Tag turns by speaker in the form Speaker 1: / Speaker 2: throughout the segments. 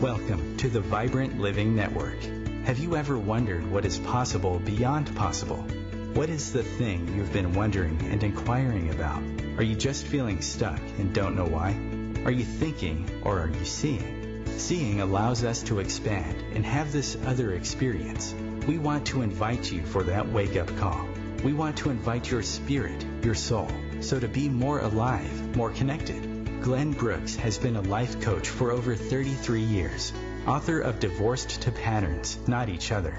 Speaker 1: Welcome to the Vibrant Living Network. Have you ever wondered what is possible beyond possible? What is the thing you've been wondering and inquiring about? Are you just feeling stuck and don't know why? Are you thinking or are you seeing? Seeing allows us to expand and have this other experience. We want to invite you for that wake-up call. We want to invite your spirit, your soul, so to be more alive, more connected. Glenn Brooks has been a life coach for over 33 years, author of Divorced to Patterns, Not Each Other,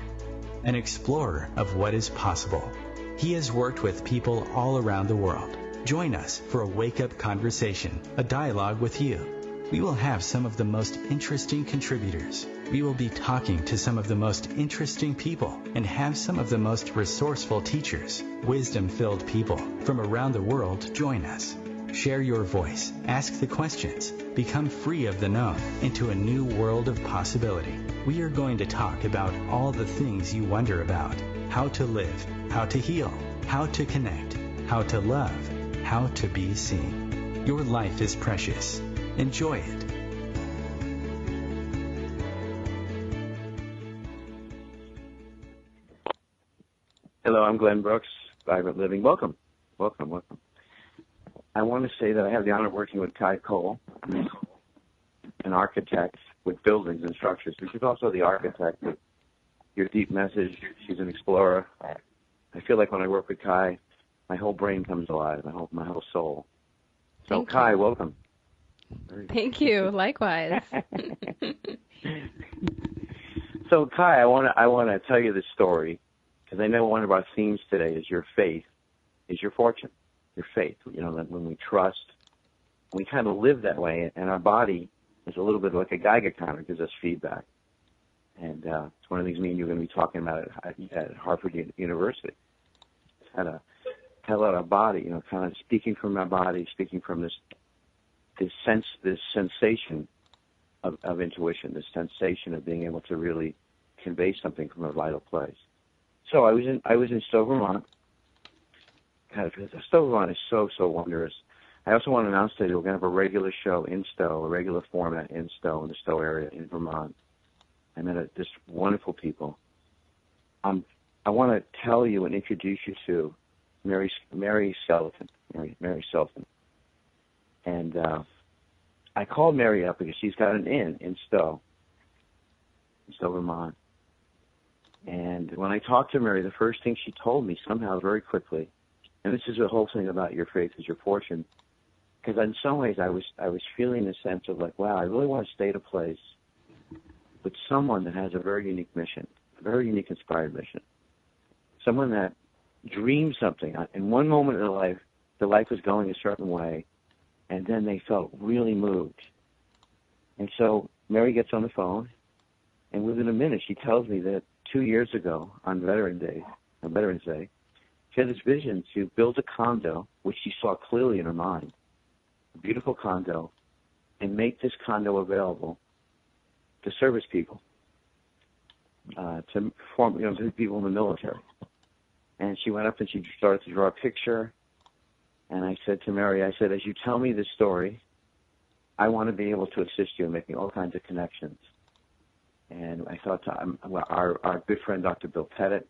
Speaker 1: an explorer of what is possible. He has worked with people all around the world. Join us for a wake-up conversation, a dialogue with you. We will have some of the most interesting contributors. We will be talking to some of the most interesting people and have some of the most resourceful teachers, wisdom-filled people from around the world join us. Share your voice, ask the questions, become free of the known into a new world of possibility. We are going to talk about all the things you wonder about: how to live, how to heal, how to connect, how to love, how to be seen. Your life is precious. Enjoy it.
Speaker 2: Hello, I'm Glenn Brooks, Vibrant Living. Welcome. I want to say that I have the honor of working with Kai Cole, an architect with buildings and structures. She's also the architect of Your Deep Message. She's an explorer. I feel like when I work with Kai, my whole brain comes alive, my whole soul. So, Kai, welcome.
Speaker 3: Thank you. Likewise.
Speaker 2: So, Kai, I want to tell you this story because I know one of our themes today is your faith, is your fortune, your faith. You know, that when we trust, we kind of live that way, and our body is a little bit like a Geiger counter, gives us feedback. And it's one of the things me and you are going to be talking about at Harvard University. It's how to tell out our body, you know, kind of speaking from our body, speaking from this sensation of intuition, this sensation of being able to really convey something from a vital place. So I was in Stowe, Vermont. God, Stowe, Vermont is so wondrous. I also want to announce today we're going to have a regular show in Stowe, a regular format in Stowe, in the Stowe area in Vermont. I met just wonderful people. I want to tell you and introduce you to Mary Skelton. Mary Skelton. And I called Mary up because she's got an inn in Stowe, Vermont. And when I talked to Mary, the first thing she told me somehow very quickly, and this is the whole thing about your faith is your fortune, because in some ways I was feeling a sense of like, wow, I really want to stay at a place with someone that has a very unique mission, a very unique inspired mission, someone that dreamed something. In one moment in their life was going a certain way, and then they felt really moved. And so Mary gets on the phone, and within a minute she tells me that 2 years ago on Veterans Day, she had this vision to build a condo, which she saw clearly in her mind, a beautiful condo, and make this condo available to service people, to form, to people in the military. And she went up and she started to draw a picture. And I said to Mary, as you tell me this story, I want to be able to assist you in making all kinds of connections. And I thought our good friend, Dr. Bill Pettit,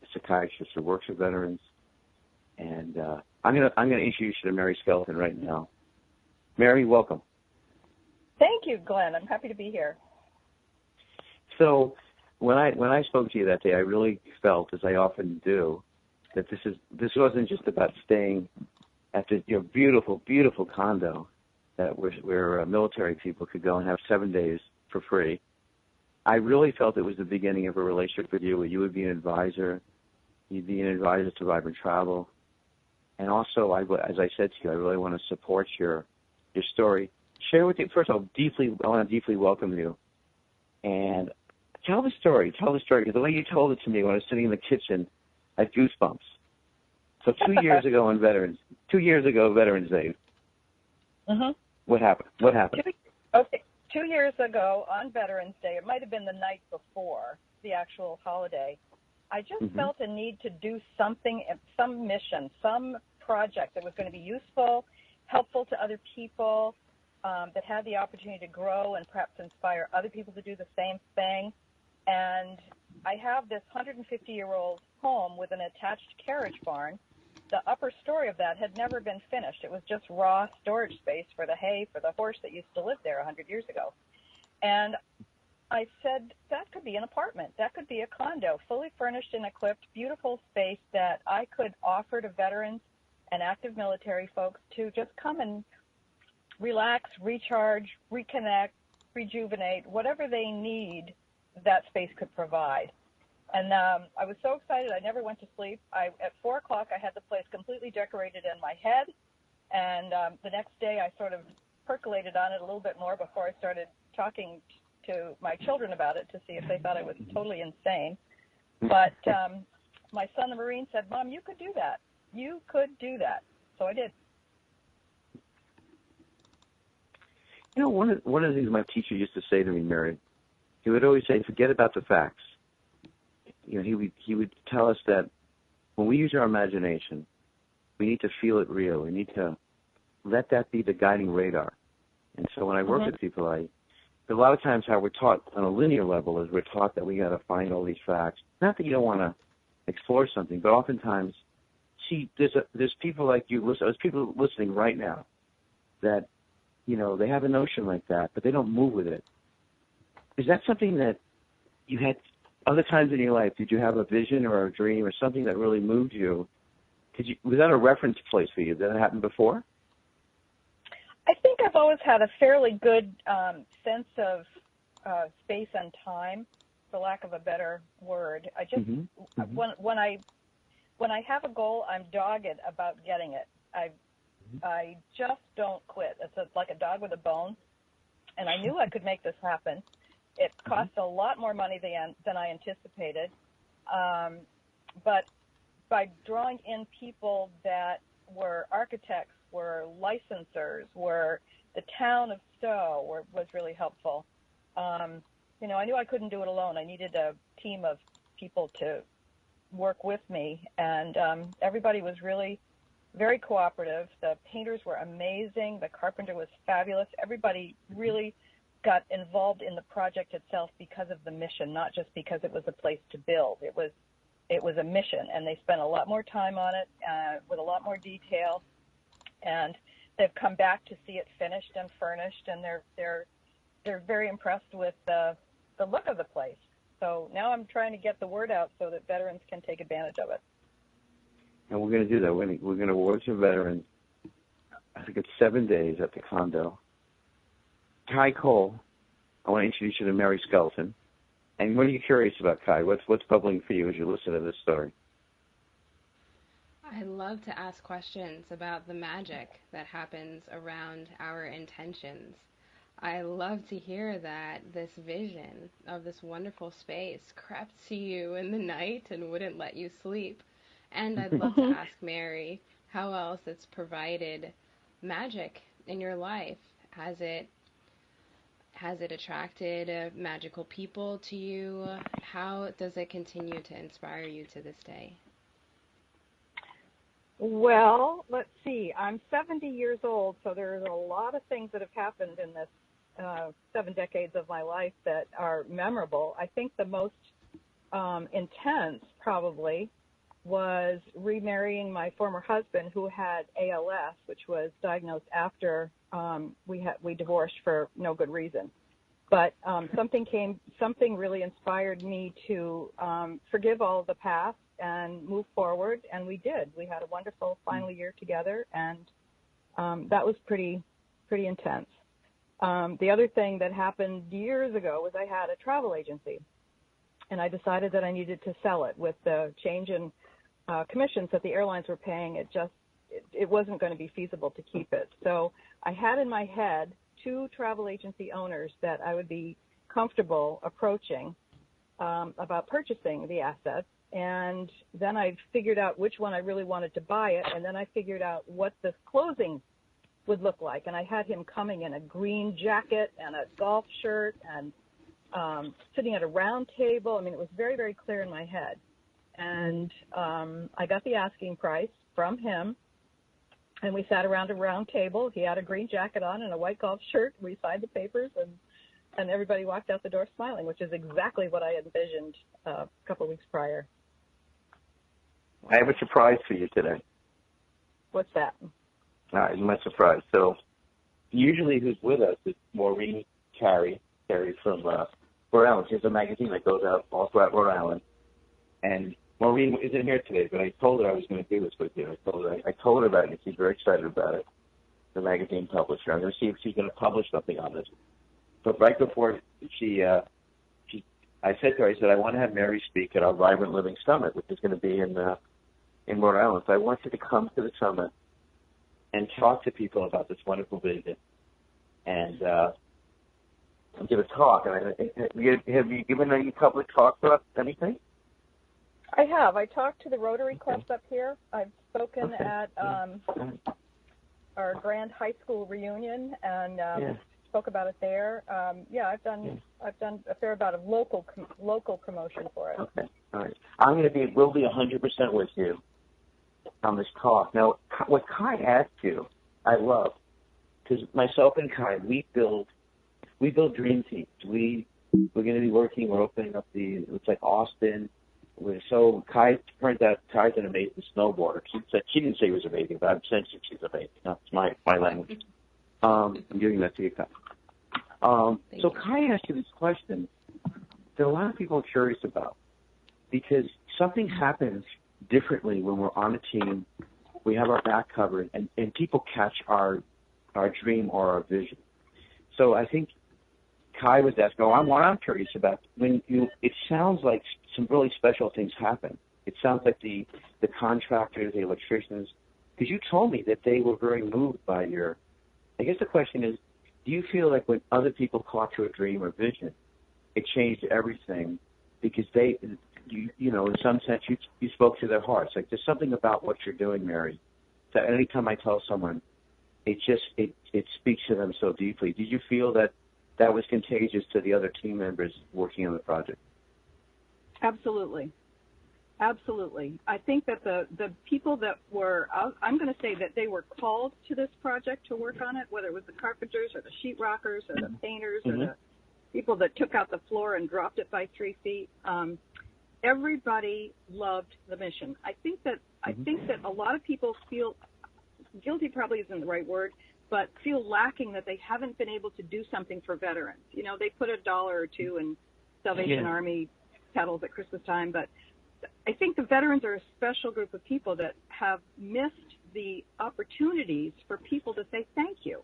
Speaker 2: a psychiatrist who works with veterans. And I'm gonna introduce you to Mary Skelton right now. Mary, welcome.
Speaker 4: Thank you, Glenn. I'm happy to be here.
Speaker 2: So when I spoke to you that day, I really felt, as I often do, that this wasn't just about staying at your beautiful, beautiful condo that where military people could go and have 7 days for free. I really felt it was the beginning of a relationship with you, where you would be an advisor. You'd be an advisor to Vibrant Travel. And also, as I said to you, I really want to support your story. Share with you, first of all, I want to deeply welcome you. And tell the story, because the way you told it to me when I was sitting in the kitchen, I had goosebumps. So 2 years ago Veterans Day, what happened?
Speaker 4: Okay, 2 years ago on Veterans Day, it might have been the night before the actual holiday, I just felt a need to do something, some mission, some project that was going to be useful, helpful to other people, that had the opportunity to grow and perhaps inspire other people to do the same thing. And I have this 150-year-old home with an attached carriage barn. The upper story of that had never been finished. It was just raw storage space for the hay for the horse that used to live there 100 years ago. And I said, that could be an apartment. That could be a condo, fully furnished and equipped, beautiful space that I could offer to veterans and active military folks to just come and relax, recharge, reconnect, rejuvenate, whatever they need, that space could provide. And I was so excited, I never went to sleep. At 4 o'clock, I had the place completely decorated in my head. And the next day, I sort of percolated on it a little bit more before I started talking to my children about it to see if they thought I was totally insane. But my son, the Marine, said, Mom, you could do that. You could do that. So I did.
Speaker 2: You know, one of the things my teacher used to say to me, Mary, he would always say, forget about the facts. You know, he would tell us that when we use our imagination, we need to feel it real. We need to let that be the guiding radar. And so when I work with people, a lot of times how we're taught on a linear level is we're taught that we got to find all these facts. Not that you don't want to explore something, but oftentimes, see, there's people like you. There's people listening right now that, you know, they have a notion like that, but they don't move with it. Is that something that you had other times in your life? Did you have a vision or a dream or something that really moved you? Was that a reference place for you? Did that happen before?
Speaker 4: I think I've always had a fairly good sense of space and time, for lack of a better word. I just when I have a goal, I'm dogged about getting it. I just don't quit. It's like a dog with a bone, and I knew I could make this happen. It cost a lot more money than I anticipated, but by drawing in people that were architects, were licensors, were the town of Stowe was really helpful. You know, I knew I couldn't do it alone. I needed a team of people to work with me, and everybody was really very cooperative. The painters were amazing. The carpenter was fabulous. Everybody really got involved in the project itself because of the mission, not just because it was a place to build. It was a mission, and they spent a lot more time on it with a lot more detail. And they've come back to see it finished and furnished, and they're very impressed with the look of the place. So now I'm trying to get the word out so that veterans can take advantage of it.
Speaker 2: And we're going to do that. We're going to work with veterans. I think it's 7 days at the condo. Kai Cole, I want to introduce you to Mary Skelton. And what are you curious about, Kai? What's bubbling for you as you listen to this story?
Speaker 3: I love to ask questions about the magic that happens around our intentions. I love to hear that this vision of this wonderful space crept to you in the night and wouldn't let you sleep. And I'd love to ask Mary how else it's provided magic in your life. Has it attracted magical people to you? How does it continue to inspire you to this day?
Speaker 4: Well, let's see. I'm 70 years old, so there's a lot of things that have happened in this 7 decades of my life that are memorable. I think the most intense probably was remarrying my former husband, who had ALS, which was diagnosed after we divorced for no good reason. But something really inspired me to forgive all of the past and move forward, and we did. We had a wonderful final year together, and that was pretty intense. The other thing that happened years ago was I had a travel agency, and I decided that I needed to sell it. With the change in commissions that the airlines were paying, it wasn't going to be feasible to keep it. So I had in my head 2 travel agency owners that I would be comfortable approaching about purchasing the assets. And then I figured out which one I really wanted to buy it, and then I figured out what the closing would look like. And I had him coming in a green jacket and a golf shirt and sitting at a round table. I mean, it was very, very clear in my head. And I got the asking price from him, And we sat around a round table. He had a green jacket on and a white golf shirt. We signed the papers, and everybody walked out the door smiling, which is exactly what I envisioned a couple of weeks prior.
Speaker 2: I have a surprise for you today.
Speaker 4: What's that?
Speaker 2: My surprise. So usually who's with us is Maureen Carey from Rhode Island. She has a magazine that goes out all throughout Rhode Island. And Maureen isn't here today, but I told her I was going to do this with you. I told her about it, and she's very excited about it, the magazine publisher. I'm going to see if she's going to publish something on this. But right before I said to her, I said, I want to have Mary speak at our Vibrant Living Summit, which is going to be in Rhode Island. So I want you to come to the summit and talk to people about this wonderful vision and give a talk. And have you given any public talks about anything?
Speaker 4: I have. I talked to the Rotary clubs up here. I've spoken at our grand high school reunion and spoke about it there. I've done a fair amount of local promotion for it.
Speaker 2: Okay, all right. We'll be 100% with you on this talk. Now, what Kai asked you, I love, because myself and Kai, we build dream teams. We're going to be working. We're opening up it's like Austin. So Kai turns out Kai's an amazing snowboarder. She didn't say he was amazing, but I'm sensing she's amazing. That's my language. I'm giving that to you, Kai. So Kai asked you this question that a lot of people are curious about, because something happens differently when we're on a team. We have our back covered, and people catch our dream or our vision. So I think Kai was asking, what I'm curious about, it sounds like some really special things happen. It sounds like the contractors, the electricians, because you told me that they were very moved by I guess the question is, do you feel like when other people caught your dream or vision, it changed everything because in some sense you spoke to their hearts? Like there's something about what you're doing, Mary, that anytime I tell someone, it speaks to them so deeply. Did you feel that was contagious to the other team members working on the project?
Speaker 4: Absolutely. I think that the people that were, I'm going to say that they were called to this project to work on it, whether it was the carpenters or the sheetrockers or the painters or the people that took out the floor and dropped it by 3 feet. Everybody loved the mission. I think that a lot of people feel guilty, probably isn't the right word, but feel lacking that they haven't been able to do something for veterans. They put $1 or $2 in Salvation Army petals at Christmas time, but I think the veterans are a special group of people that have missed the opportunities for people to say thank you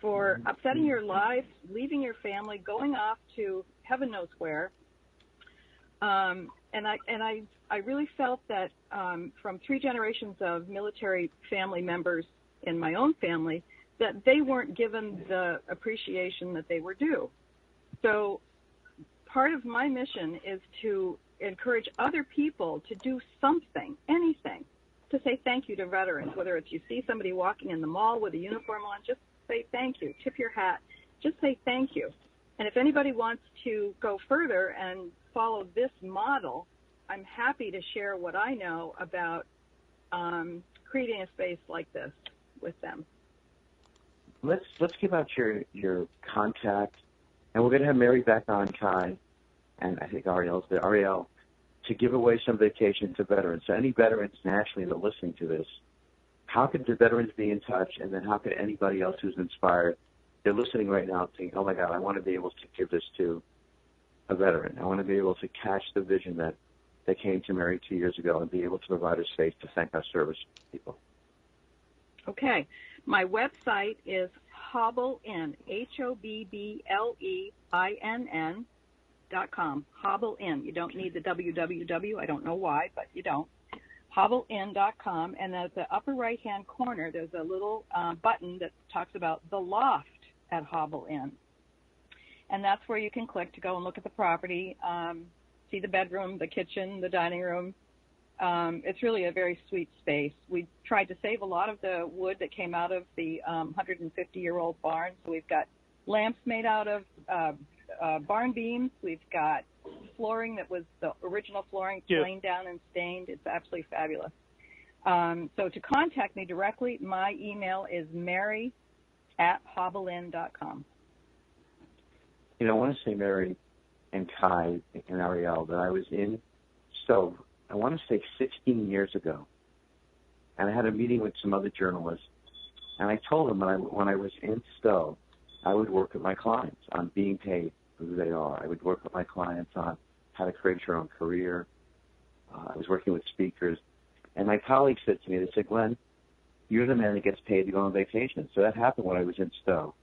Speaker 4: for upsetting your life, leaving your family, going off to heaven knows where. And I really felt that from 3 generations of military family members in my own family, that they weren't given the appreciation that they were due. So part of my mission is to encourage other people to do something, anything, to say thank you to veterans, whether it's you see somebody walking in the mall with a uniform on, just say thank you, tip your hat, just say thank you. And if anybody wants to go further and follow this model, I'm happy to share what I know about creating a space like this with them.
Speaker 2: Let's give out your contact, and we're going to have Mary back on, Kai, and I think Ariel, to give away some vacation to veterans. So any veterans nationally that are listening to this, how could the veterans be in touch, and then how could anybody else who's inspired, they're listening right now thinking, oh my God, I want to be able to give this to a veteran. I want to be able to catch the vision that came to Mary 2 years ago and be able to provide a space to thank our service people.
Speaker 4: Okay. My website is Hobble Inn, HOBBLEINN.com. Hobble Inn. You don't need the www. I don't know why, but you don't. HobbleInn.com. And at the upper right-hand corner, there's a little button that talks about the loft at Hobble Inn. And that's where you can click to go and look at the property, see the bedroom, the kitchen, the dining room. It's really a very sweet space. We tried to save a lot of the wood that came out of the 150-year-old barn. So we've got lamps made out of barn beams. We've got flooring that was the original flooring laid down and stained. It's absolutely fabulous. So to contact me directly, my email is mary@hobbleinn.com.
Speaker 2: You know, I want to say, Mary and Kai and Ariel, that I was in Stowe, I want to say 16 years ago, and I had a meeting with some other journalists, and I told them when I was in Stowe, I would work with my clients on being paid for who they are. I would work with my clients on how to create your own career. I was working with speakers, and my colleagues said to me, they said, Glenn, you're the man that gets paid to go on vacation. So that happened when I was in Stowe,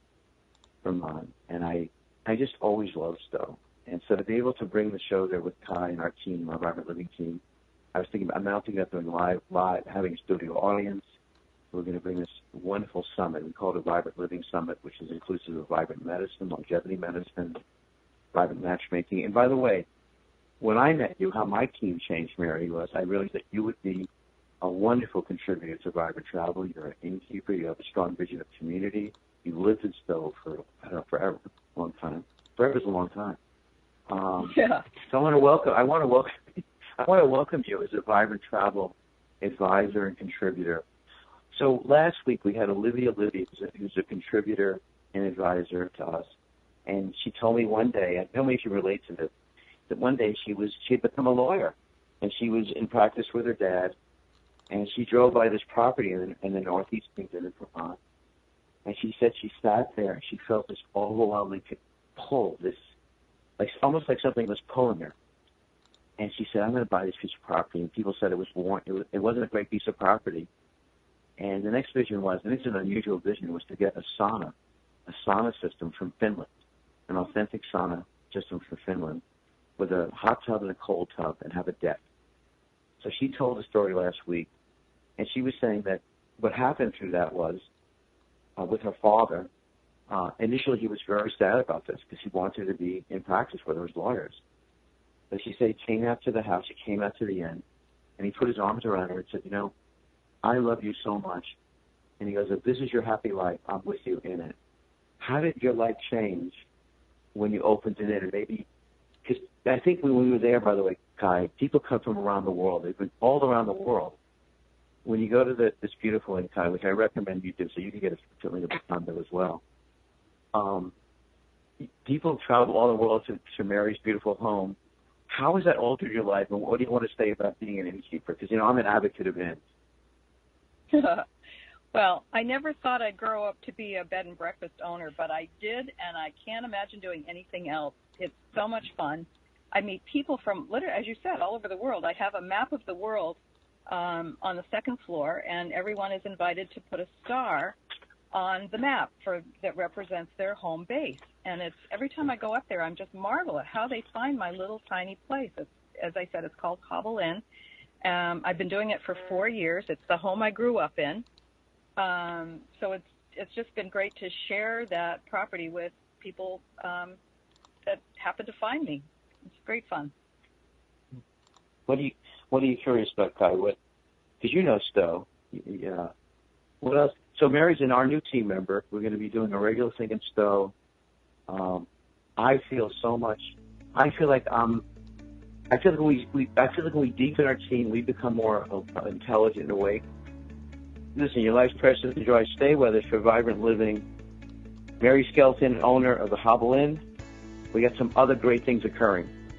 Speaker 2: Vermont, and I just always loved Stowe. And so to be able to bring the show there with Kai and our team, our Vibrant Living team, I was thinking about mounting up doing live, having a studio audience. We're going to bring this wonderful summit. We call it a Vibrant Living Summit, which is inclusive of vibrant medicine, longevity medicine, vibrant matchmaking. And by the way, when I met you, how my team changed, Mary, was I realized that you would be a wonderful contributor to Vibrant Travel. You're an innkeeper. You have a strong vision of community. You lived in Stowe for, I don't know, forever, a long time. Forever is a long time.
Speaker 4: Yeah.
Speaker 2: So I want to welcome you as a Vibrant Travel advisor and contributor. So last week we had Olivia, who's a contributor and advisor to us, and she told me one day, and tell me if you relate to this, that one day she had become a lawyer, and she was in practice with her dad, and she drove by this property in the northeast Kingdom in Vermont, and she said she sat there and she felt this overwhelming pull, this almost like something was pulling her. And she said, I'm going to buy this piece of property. And people said it was worn. It wasn't a great piece of property. And the next vision was, and it's an unusual vision, was to get a sauna system from Finland, an authentic sauna system from Finland, with a hot tub and a cold tub, and have a deck. So she told the story last week, and she was saying that what happened through that was, with her father, initially he was very sad about this because he wanted to be in practice where there was lawyers. But she said he came out to the house, he came out to the end, and he put his arms around her and said, you know, I love you so much. And he goes, if this is your happy life, I'm with you in it. How did your life change when you opened it in? And maybe, because I think when we were there, by the way, Kai, people come from around the world. They've been all around the world. When you go to this beautiful inn, Kai, which I recommend you do, so you can get a certificate of condo as well. People travel all the world to Mary's beautiful home. How has that altered your life, and what do you want to say about being an innkeeper? Because, you know, I'm an advocate of inns.
Speaker 4: Well, I never thought I'd grow up to be a bed and breakfast owner, but I did, and I can't imagine doing anything else. It's so much fun. I meet people from, literally, as you said, all over the world. I have a map of the world on the second floor, and everyone is invited to put a star on the map that represents their home base. And it's every time I go up there, I'm just marvel at how they find my little tiny place. As I said, it's called Hobble Inn. I've been doing it for 4 years. It's the home I grew up in. So it's just been great to share that property with people that happen to find me. It's great fun.
Speaker 2: What are you curious about, Kai? Because you know Stowe. Yeah. What else? So Mary's our new team member. We're going to be doing a regular thing in Stowe. I feel so much. I feel like when we deepen our team, we become more intelligent and awake. Listen, your life's precious. Enjoy. Stay with us for Vibrant Living. Mary Skelton, owner of the Hobble Inn. We got some other great things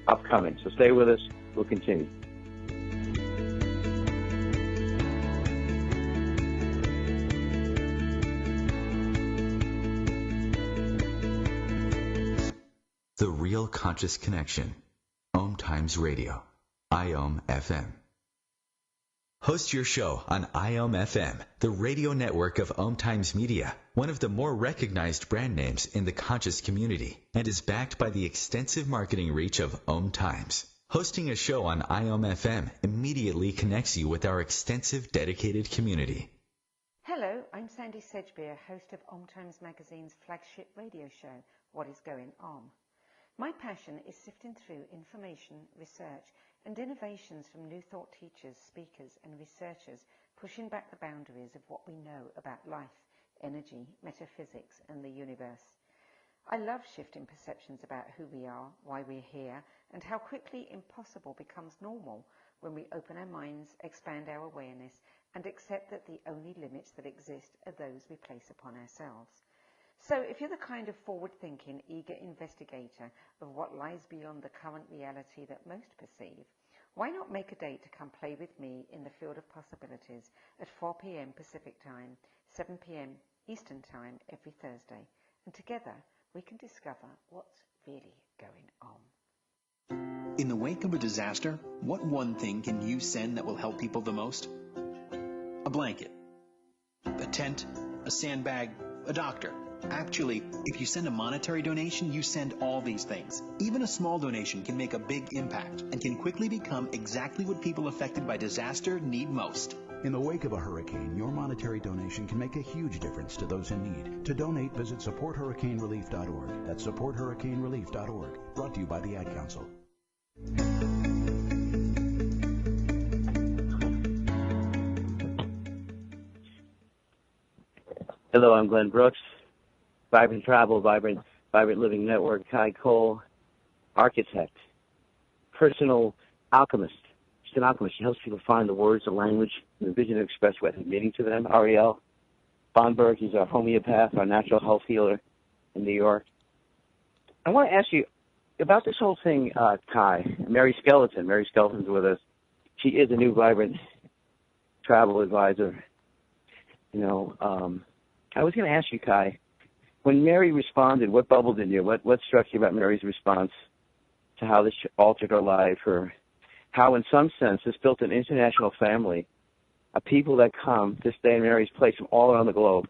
Speaker 2: upcoming. So stay with us. We'll continue.
Speaker 1: The Real Conscious Connection. OMTimes Radio. IOM FM. Host your show on IOM FM, the radio network of OMTimes Media, one of the more recognized brand names in the conscious community, and is backed by the extensive marketing reach of OMTimes. Hosting a show on IOM FM immediately connects you with our extensive dedicated community.
Speaker 5: Hello, I'm Sandy Sedgbeer, host of OMTimes Magazine's flagship radio show, What Is Going On. My passion is sifting through information, research, and innovations from new thought teachers, speakers, and researchers pushing back the boundaries of what we know about life, energy, metaphysics, and the universe. I love shifting perceptions about who we are, why we're here, and how quickly impossible becomes normal when we open our minds, expand our awareness, and accept that the only limits that exist are those we place upon ourselves. So if you're the kind of forward-thinking, eager investigator of what lies beyond the current reality that most perceive, why not make a date to come play with me in the field of possibilities at 4 p.m. Pacific Time, 7 p.m. Eastern Time every Thursday, and together we can discover what's really going on.
Speaker 6: In the wake of a disaster, what one thing can you send that will help people the most? A blanket, a tent, a sandbag, a doctor. Actually, if you send a monetary donation, you send all these things. Even a small donation can make a big impact and can quickly become exactly what people affected by disaster need most.
Speaker 7: In the wake of a hurricane, your monetary donation can make a huge difference to those in need. To donate, visit supporthurricanerelief.org. That's supporthurricanerelief.org. Brought to you by the Ad Council.
Speaker 2: Hello, I'm Glenn Brooks. Vibrant Travel, Vibrant Living Network, Kai Cole, architect, personal alchemist. She's an alchemist. She helps people find the words, the language, and the vision to express what has meaning to them. Ariel Bonberg, he's our homeopath, our natural health healer in New York. I want to ask you about this whole thing, Kai. Mary Skelton. Mary Skelton's with us. She is a new Vibrant Travel advisor. I was going to ask you, Kai, when Mary responded, what bubbled in you? What struck you about Mary's response to how this altered her life, or how, in some sense, this built an international family of people that come to stay in Mary's place from all around the globe?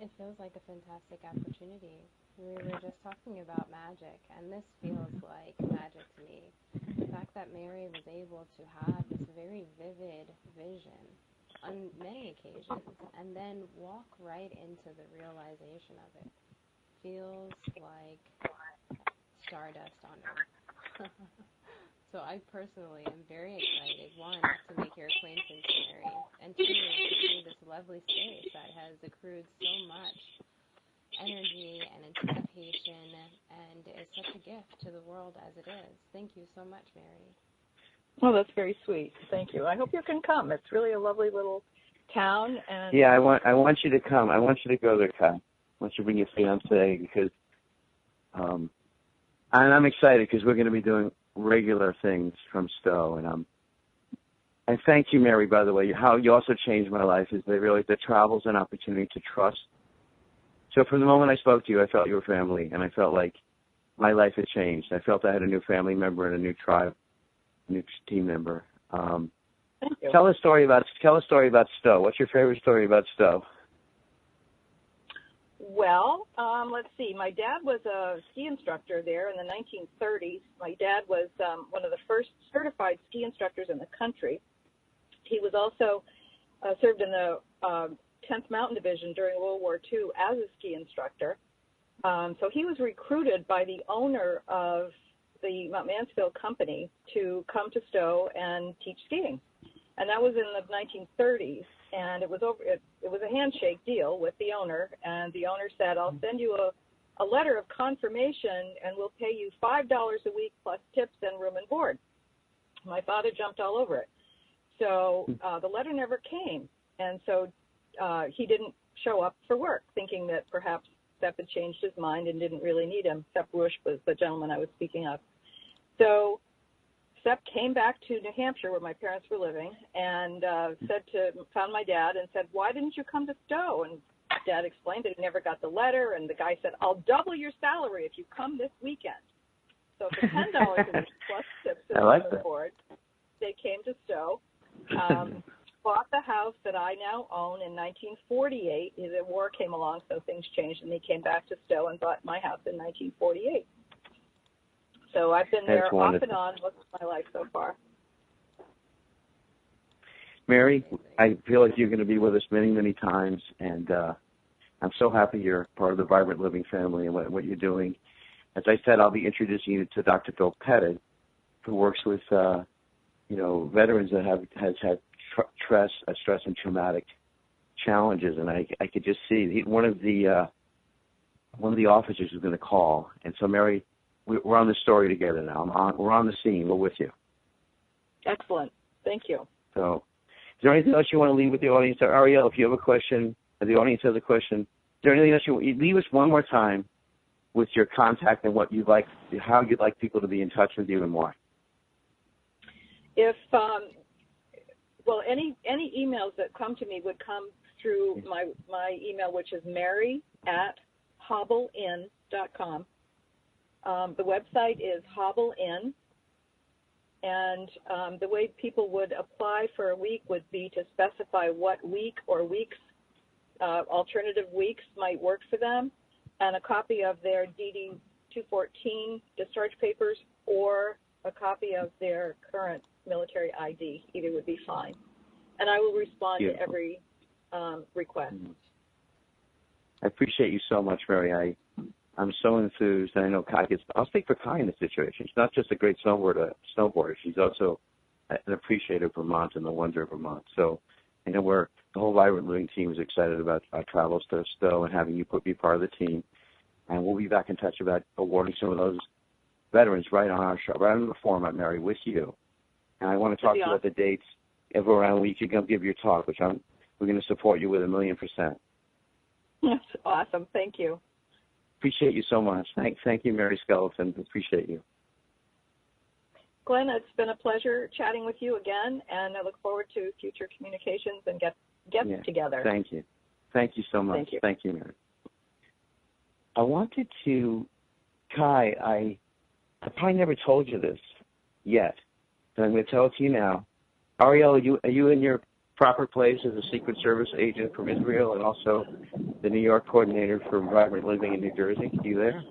Speaker 3: It feels like a fantastic opportunity. We were just talking about magic, and this feels like magic to me. The fact that Mary was able to have this very vivid vision on many occasions and then walk right into the realization of it feels like stardust on Earth. So I personally am very excited, one, to make your acquaintance, Mary, and two, to see this lovely space that has accrued so much energy and anticipation and is such a gift to the world as it is. Thank you so much, Mary.
Speaker 4: Well, that's very sweet. Thank you. I hope you can come. It's really a lovely little town. And
Speaker 2: yeah, I want you to come. I want you to go there, Kai. I want you to bring your fiancé because, and I'm excited because we're going to be doing regular things from Stowe, and thank you, Mary, by the way. How you also changed my life is they realized that travel's an opportunity to trust. So from the moment I spoke to you, I felt you were family, and I felt like my life had changed. I felt I had a new family member and a new tribe, a new team member.
Speaker 4: Thank you.
Speaker 2: Tell a story about Stowe. What's your favorite story about Stowe?
Speaker 4: Well, let's see. My dad was a ski instructor there in the 1930s. My dad was one of the first certified ski instructors in the country. He was also served in the 10th Mountain Division during World War II as a ski instructor. So he was recruited by the owner of the Mount Mansfield Company to come to Stowe and teach skiing. And that was in the 1930s. And it was a handshake deal with the owner, and the owner said, I'll send you a letter of confirmation, and we'll pay you $5 a week plus tips and room and board. My father jumped all over it. So the letter never came, and so he didn't show up for work, thinking that perhaps Sepp had changed his mind and didn't really need him. Sepp Rush was the gentleman I was speaking of. So Sepp came back to New Hampshire, where my parents were living, and found my dad and said, why didn't you come to Stowe? And Dad explained that he never got the letter, and the guy said, I'll double your salary if you come this weekend. So for $10 a week plus tips and the board, they came to Stowe, bought the house that I now own in 1948. The war came along, so things changed, and they came back to Stowe and bought my house in 1948. So I've been there off and on most of my life so far.
Speaker 2: Mary, I feel like you're going to be with us many, many times, and I'm so happy you're part of the Vibrant Living family and what you're doing. As I said, I'll be introducing you to Dr. Phil Pettit, who works with veterans that has had stress and traumatic challenges, and I could just see one of the officers is going to call, and so Mary, we're on the story together now. We're on the scene. We're with you.
Speaker 4: Excellent. Thank you.
Speaker 2: So, is there anything else you want to leave with the audience? Or Ariel, if you have a question, or the audience has a question, is there anything else you leave us one more time with your contact and what you'd like, how you'd like people to be in touch with you and why?
Speaker 4: If any emails that come to me would come through my email, which is mary@hobbleinn.com. The website is Hobble Inn, and the way people would apply for a week would be to specify what week or weeks, alternative weeks might work for them, and a copy of their DD 214 discharge papers or a copy of their current military ID. Either would be fine. And I will respond to every request.
Speaker 2: I appreciate you so much, Mary. I'm so enthused, and I know Kai I'll speak for Kai in this situation. She's not just a great snowboarder. She's also an appreciator of Vermont and the wonder of Vermont. So I know the whole Vibrant Living team is excited about our travels to Stowe and having you be part of the team. And we'll be back in touch about awarding some of those veterans right on our show, right on the format, Mary, with you. And I want to talk to you about the dates. Every around a week you can give your talk, which we're going to support you with 1,000,000%.
Speaker 4: That's awesome. Thank you.
Speaker 2: Appreciate you so much. Thank you, Mary Skelton. Appreciate you.
Speaker 4: Glenn, it's been a pleasure chatting with you again, and I look forward to future communications and get together.
Speaker 2: Thank you. Thank you so much.
Speaker 4: Thank you.
Speaker 2: Thank you, Mary. I wanted to, Kai, I probably never told you this yet, but I'm going to tell it to you now. Ariel, are you in your proper place as a Secret Service agent from Israel and also the New York coordinator for Vibrant Living in New Jersey? Are you there?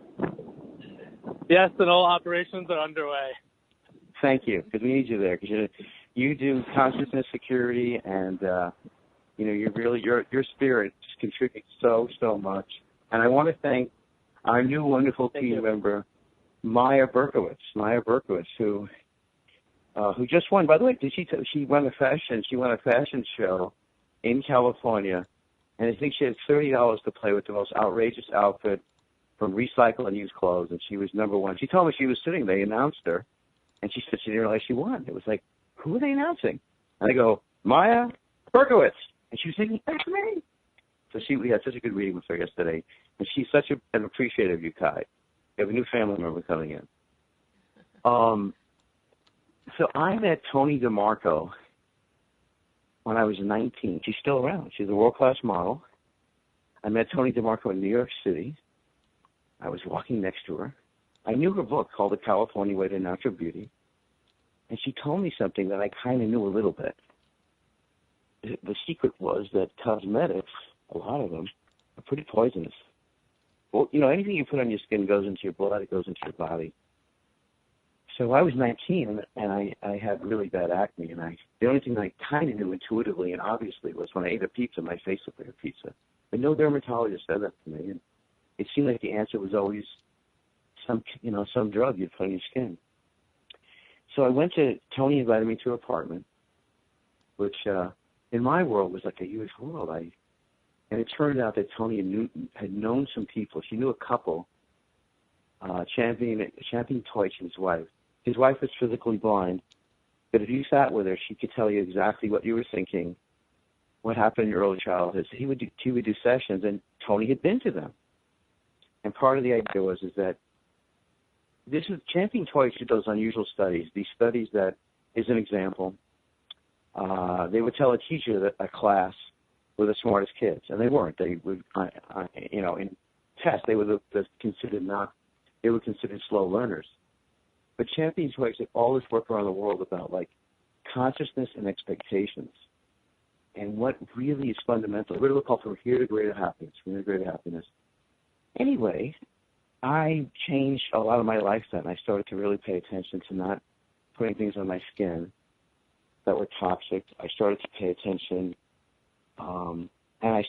Speaker 8: Yes, and all operations are underway.
Speaker 2: Thank you, because we need you there. Because you do consciousness security, and your spirit just contributes so much. And I want to thank our new wonderful team member, Maya Berkowitz, who just won. By the way, she won a fashion show in California, and I think she had $30 to play with the most outrageous outfit from recycle and used clothes, and she was number one. She told me she was sitting there, they announced her, and she said she didn't realize she won. It was like, who are they announcing? And I go, Maya Berkowitz, and she was thinking, that's me. So we had such a good reading with her yesterday, and she's such an appreciative of you, Kai. You have a new family member coming in. So I met Toni DeMarco when I was 19. She's still around. She's a world-class model. I met Toni DeMarco in New York City. I was walking next to her. I knew her book called The California Way to Natural Beauty, and she told me something that I kind of knew a little bit. The secret was that cosmetics, a lot of them, are pretty poisonous. Well, anything you put on your skin goes into your blood, it goes into your body. So I was 19, and I had really bad acne, and the only thing I kind of knew intuitively and obviously was when I ate a pizza, my face looked like a pizza. But no dermatologist said that to me, and it seemed like the answer was always some drug you'd put on your skin. So I went to, Toni invited me to her apartment, which in my world was like a huge world. And it turned out that Toni had known some people. She knew a couple, Champion Teutsch and his wife. His wife was physically blind, but if you sat with her, she could tell you exactly what you were thinking, what happened in your early childhood. So she would do sessions, and Toni had been to them. And part of the idea was that this is Champion Teutsch did those unusual studies. These studies that, as an example, they would tell a teacher that a class were the smartest kids, and they weren't. They would, in tests, they were they were considered slow learners. But Champion Teutsch did all this work around the world about consciousness and expectations, and what really is fundamental. We're called from here to greater happiness. Anyway, I changed a lot of my life then. I started to really pay attention to not putting things on my skin that were toxic. I started to pay attention, and I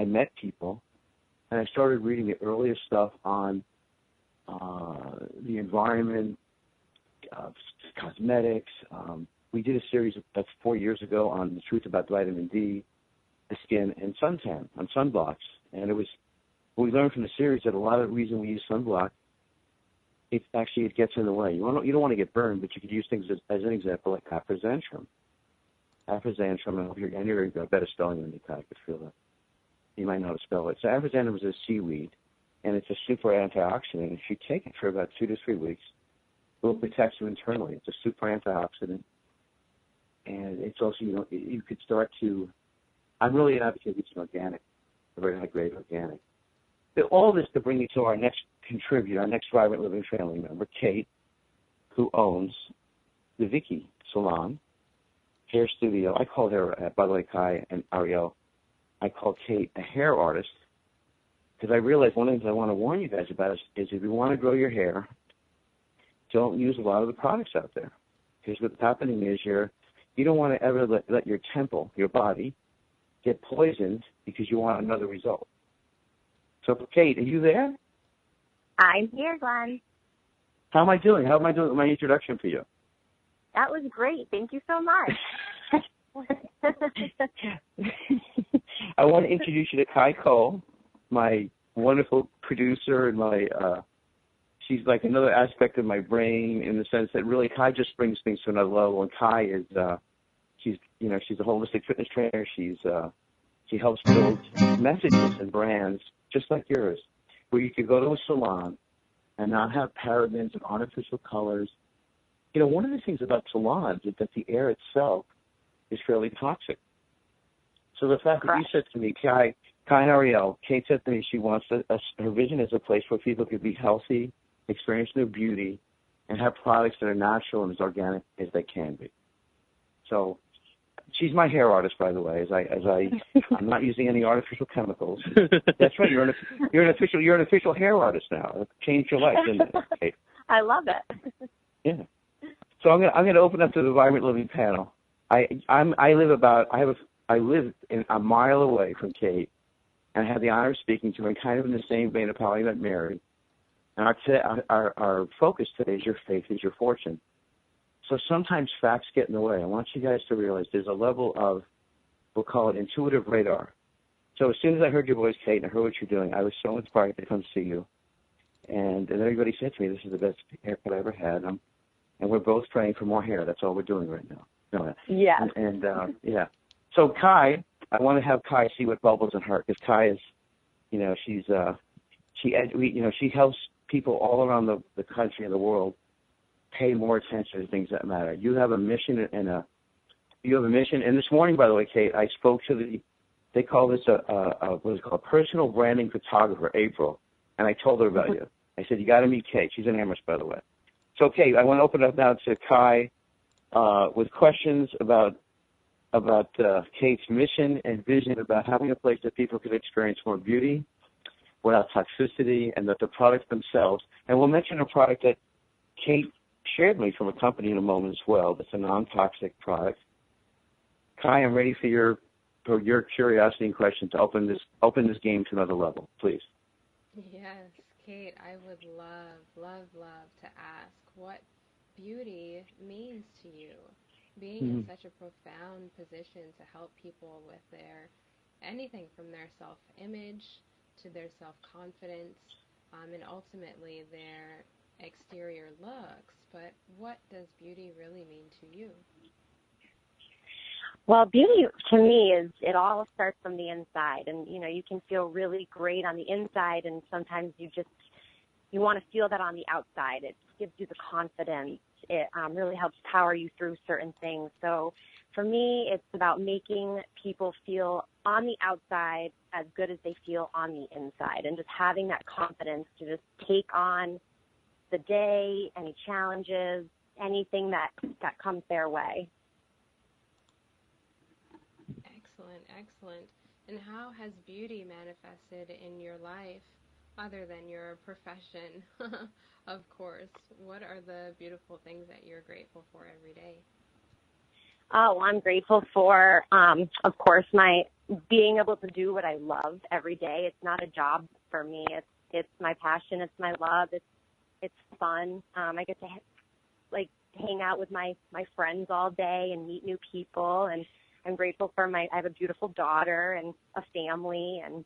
Speaker 2: met people, and I started reading the earliest stuff on the environment, cosmetics. We did a series that's 4 years ago on the truth about vitamin D, the skin, and suntan, on sunblocks. And it was, we learned from the series that a lot of the reason we use sunblock it gets in the way. You don't want to get burned, but you could use things as an example like aphrodisium. Aphrodisium, I hope you're better spelling than you could feel that. You might know how to spell it. So aphrodisium is a seaweed, and it's a super antioxidant. If you take it for about 2 to 3 weeks, it will protect you internally. It's a super antioxidant, and it's also, you could start to, I'm really an advocate of using organic, a very high-grade organic. But all this to bring you to our next contributor, our next Vibrant Living family member, Kate, who owns the Vicky Salon Hair Studio. I call her, by the way, Kai and Ariel, I call Kate a hair artist, because I realize one of the things I want to warn you guys about is if you want to grow your hair, don't use a lot of the products out there. Because what's happening is you don't want to ever let your temple, your body, get poisoned because you want another result. So, Kate, are you there?
Speaker 9: I'm here, Glenn.
Speaker 2: How am I doing? How am I doing with my introduction for you?
Speaker 9: That was great. Thank you so much.
Speaker 2: I want to introduce you to Kai Cole, my wonderful producer, and she's like another aspect of my brain in the sense that really Kai just brings things to another level. And Kai is, she's a holistic fitness trainer. She helps build messages and brands just like yours, where you could go to a salon and not have parabens and artificial colors. One of the things about salons is that the air itself is fairly toxic. So the fact that you said to me, Kai and Ariel, Kate said to me she wants her vision is a place where people could be healthy, experience their beauty, and have products that are natural and as organic as they can be. So she's my hair artist, by the way. I'm not using any artificial chemicals. That's right. You're an official hair artist now. It changed your life, didn't it, Kate?
Speaker 9: I love it.
Speaker 2: Yeah. So I'm going to open up to the Vibrant Living panel. I live a mile away from Kate, and I had the honor of speaking to her, kind of in the same vein of how I met Mary. And our focus today is your faith is your fortune. So sometimes facts get in the way. I want you guys to realize there's a level of, we'll call it intuitive radar. So as soon as I heard your voice, Kate, and I heard what you're doing, I was so inspired to come see you. And everybody said to me, this is the best haircut I ever had. And we're both praying for more hair. That's all we're doing right now.
Speaker 9: Yeah.
Speaker 2: And yeah. So Kai, I want to have Kai see what bubbles in her, because Kai is, she helps people all around the country and the world pay more attention to things that matter. You have a mission and this morning, by the way, Kate, I spoke to they call this what is it called, personal branding photographer, April, and I told her about you. I said, you got to meet Kate. She's an Amherst, by the way. So, Kate, I want to open up now to Kai with questions about Kate's mission and vision about having a place that people can experience more beauty without toxicity, and that the products themselves, and we'll mention a product that Kate shared me from a company in a moment as well. That's a non-toxic product. Kai, I'm ready for your curiosity and question to open this game to another level, please.
Speaker 3: Yes, Kate, I would love to ask what beauty means to you. Being in such a profound position to help people with anything from their self-image to their self-confidence, and ultimately their exterior looks. But what does beauty really mean to you?
Speaker 9: Well, beauty to me it all starts from the inside, and you can feel really great on the inside, and sometimes you want to feel that on the outside. It gives you the confidence. It really helps power you through certain things. So for me, it's about making people feel on the outside as good as they feel on the inside, and just having that confidence to just take on the day, any challenges, anything that comes their way.
Speaker 3: Excellent. And how has beauty manifested in your life other than your profession? Of course. What are the beautiful things that you're grateful for every day?
Speaker 9: Oh, I'm grateful for, of course, my being able to do what I love every day. It's not a job for me. It's my passion. It's my love. It's fun. I get to hang out with my friends all day and meet new people. And I'm grateful for I have a beautiful daughter and a family. And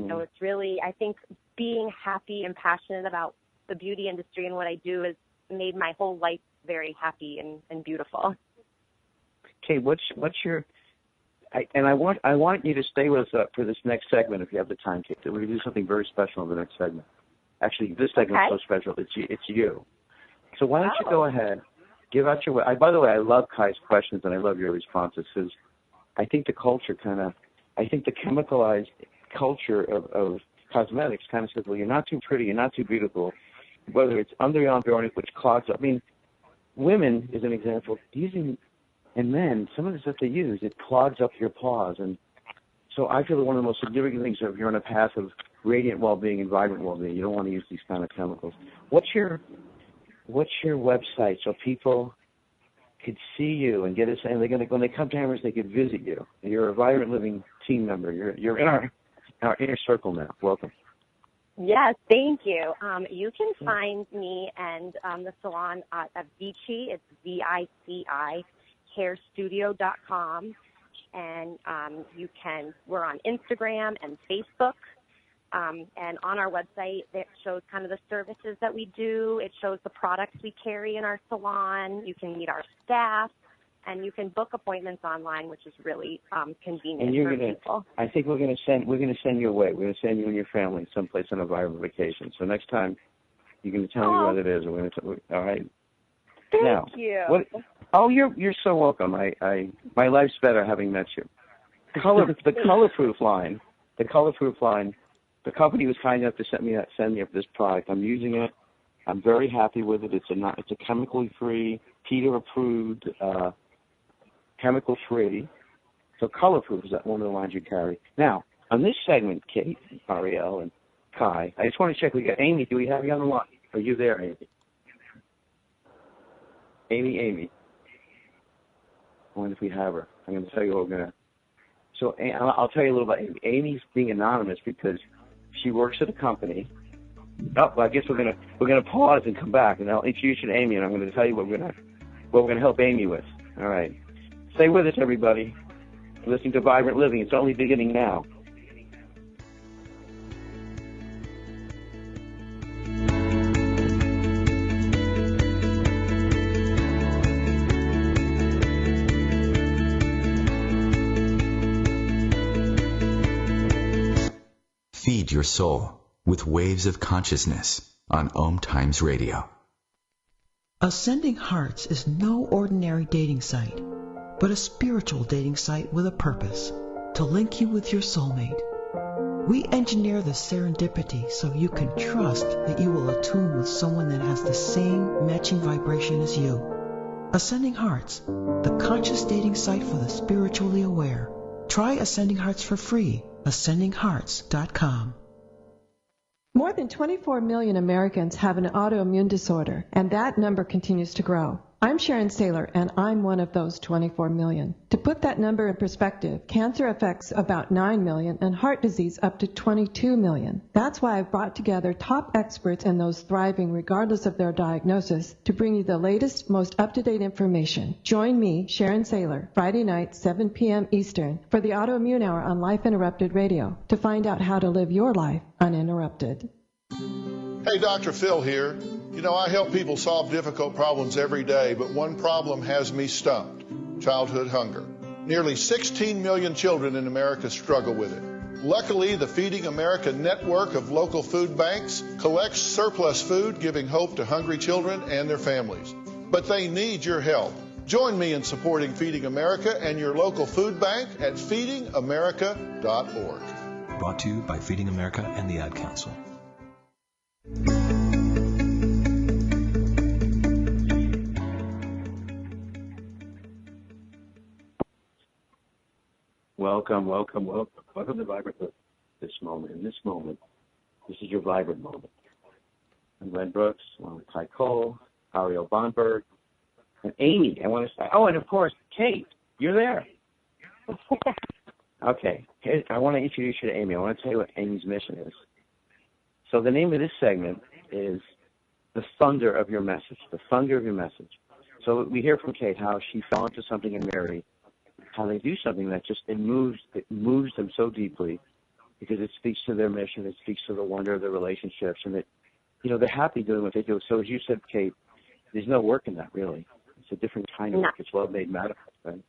Speaker 9: so it's really, I think, being happy and passionate about the beauty industry and what I do has made my whole life very happy and beautiful.
Speaker 2: Okay, what's your? I want you to stay with us for this next segment if you have the time, Kate. We're going to do something very special in the next segment. Actually, this segment's so special. It's you. So why don't you go ahead, give out your. By the way, I love Kai's questions and I love your responses because I think the culture I think the chemicalized culture of cosmetics kind of says, well, you're not too pretty, you're not too beautiful. Whether it's underarm burnish, which clogs up. I mean, women, as an example, and men, some of the stuff they use, it clogs up your pores. And so I feel that one of the most significant things if you're on a path of radiant well-being and vibrant well-being, you don't want to use these kind of chemicals. What's your website so people could see you and get a saying when they come to Amherst, they could visit you. You're a Vibrant Living team member. You're in our inner circle now. Welcome.
Speaker 9: Yes, thank you. You can find me and the salon at Vici. It's VICI hairstudio.com, and we're on Instagram and Facebook. And on our website, it shows kind of the services that we do. It shows the products we carry in our salon. You can meet our staff, and you can book appointments online, which is really convenient for people.
Speaker 2: I think we're going to send you away. We're going to send you and your family someplace on a vibrant vacation. So next time, you're going to tell me what it is. We're going to all right.
Speaker 9: Thank you.
Speaker 2: You're so welcome. My life's better having met you. The colorproof line. The company was kind enough to send me this product. I'm using it. I'm very happy with it. It's a chemically free, PETA approved, chemical free. So colorproof is one of the lines you carry. Now, on this segment, Kate, Ariel, and Kai, I just want to check. We got Amy. Do we have you on the line? Are you there, Amy? Amy. I wonder if we have her. I'm going to tell you what we're going to. So I'll tell you a little about Amy. Amy's being anonymous because she works at a company. Oh, well, I guess we're gonna pause and come back, and I'll introduce you to Amy, and I'm going to tell you what we're going to help Amy with. All right, stay with us, everybody. You're listening to Vibrant Living. It's only beginning now.
Speaker 1: Feed your soul with Waves of Consciousness on OMTimes Radio.
Speaker 10: Ascending Hearts is no ordinary dating site, but a spiritual dating site with a purpose, to link you with your soulmate. We engineer the serendipity so you can trust that you will attune with someone that has the same matching vibration as you. Ascending Hearts, the conscious dating site for the spiritually aware. Try Ascending Hearts for free. AscendingHearts.com.
Speaker 11: More than 24 million Americans have an autoimmune disorder, and that number continues to grow. I'm Sharon Saylor, and I'm one of those 24 million. To put that number in perspective, cancer affects about 9 million and heart disease up to 22 million. That's why I've brought together top experts and those thriving regardless of their diagnosis to bring you the latest, most up-to-date information. Join me, Sharon Saylor, Friday night, 7 p.m. Eastern, for the Autoimmune Hour on Life Interrupted Radio to find out how to live your life uninterrupted.
Speaker 12: Hey, Dr. Phil here. You know, I help people solve difficult problems every day, but one problem has me stumped: childhood hunger. Nearly 16 million children in America struggle with it. Luckily, the Feeding America network of local food banks collects surplus food, giving hope to hungry children and their families. But they need your help. Join me in supporting Feeding America and your local food bank at feedingamerica.org.
Speaker 6: Brought to you by Feeding America and the Ad Council.
Speaker 2: Welcome to Vibrant Living. In this moment, this is your Vibrant moment. I'm Glenn Brooks, along with Ty Cole, Ariel Bonberg, and Amy. I want to say, and of course, Kate, you're there. Okay, I want to introduce you to Amy. I want to tell you what Amy's mission is. So the name of this segment is The Thunder of Your Message, the thunder of your message. So we hear from Kate how she fell into something in Mary, how they do something that just it moves them so deeply because it speaks to their mission, it speaks to the wonder of their relationships, and it they're happy doing what they do. So as you said, Kate, there's no work in that, really. It's a different kind of work. It's love-made manifest, right?